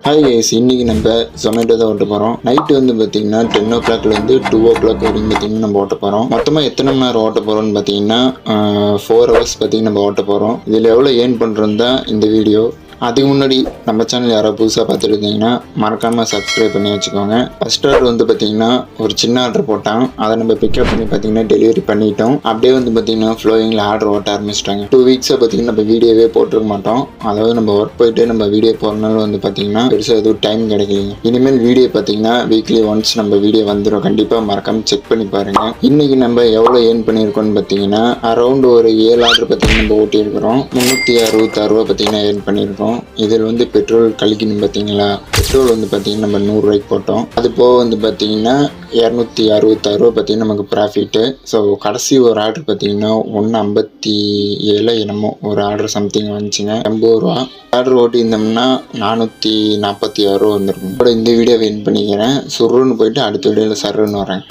Hi guys, இன்றைக்கி நம்ம ஜொமேட்டோ தான் ஓட்ட போகிறோம். நைட்டு வந்து பார்த்திங்கன்னா 10 o'clockலேருந்து 2 o'clock வரைக்கும் பார்த்திங்கன்னா நம்ம ஓட்ட போகிறோம். மொத்தமாக எத்தனை மணி நேரம் ஓட்ட போகிறோம்னு பார்த்திங்கன்னா 4 hours பார்த்திங்கன்னா நம்ம ஓட்ட போகிறோம். இதில் எவ்வளோ ஏர்ன் பண்ணுறோன்னு தான் இந்த வீடியோ. அதுக்கு முன்னாடி நம்ம சேனல் யாராவது புதுசாக பார்த்துட்டு இருந்தீங்கன்னா மறக்காமல் சப்ஸ்கிரைப் பண்ணி வச்சுக்கோங்க. ஃபஸ்ட் ஆர்டர் வந்து பார்த்திங்கன்னா ஒரு சின்ன ஆர்டர் போட்டான், அதை நம்ம பிக்கப் பண்ணி பார்த்திங்கன்னா டெலிவரி பண்ணிட்டோம். அப்படியே வந்து பார்த்திங்கன்னா ஃப்ளோயிங்கில் ஆர்டர் ஓட்ட ஆரம்பிச்சிட்டாங்க. 2 weeks பார்த்திங்கன்னா நம்ம வீடியோவே போட்டிருக்க மாட்டோம். அதாவது நம்ம ஒர்க் போயிட்டு நம்ம வீடியோ போகிறனால வந்து பார்த்திங்கன்னா பெருசாக எதுவும் டைம் கிடைக்கலைங்க. இனிமேல் வீடியோ பார்த்திங்கன்னா வீக்லி ஒன்ஸ் நம்ம வீடியோ வந்துடும். கண்டிப்பாக மறக்காமல் செக் பண்ணி பாருங்கள். இன்றைக்கி நம்ம எவ்வளோ ஏர்ன் பண்ணியிருக்கோம்னு பார்த்திங்கன்னா அரௌண்ட் ஒரு 7 ஆர்டர் பார்த்திங்கன்னா நம்ம ஓட்டியிருக்கிறோம். 366 ரூபா பார்த்திங்கன்னா ஏர்ன் பண்ணியிருக்கோம். இதில் வந்து பெட்ரோல் கழிக்கணும் பார்த்தீங்களா, பெட்ரோல் வந்து பார்த்தீங்கன்னா நம்ம 100 ரூபாய்க்கு போட்டோம். அது போக வந்து பார்த்தீங்கன்னா 266 ரூபா பார்த்தீங்கன்னா நமக்கு ப்ராஃபிட்டு. ஸோ கடைசி ஒரு ஆர்டர் பார்த்தீங்கன்னா 157 என்னமோ ஒரு ஆர்டர் சம்திங் வந்துச்சுங்க, 80 ரூபா. ஆர்டர் ஓட்டியிருந்தோம்னா 446 ரூபா வந்துருக்கும். இப்போ இந்த வீடியோ வின் பண்ணிக்கிறேன். சுருன்னு போயிட்டு அடுத்த வீடியோவில் சருன்னு வரேன்.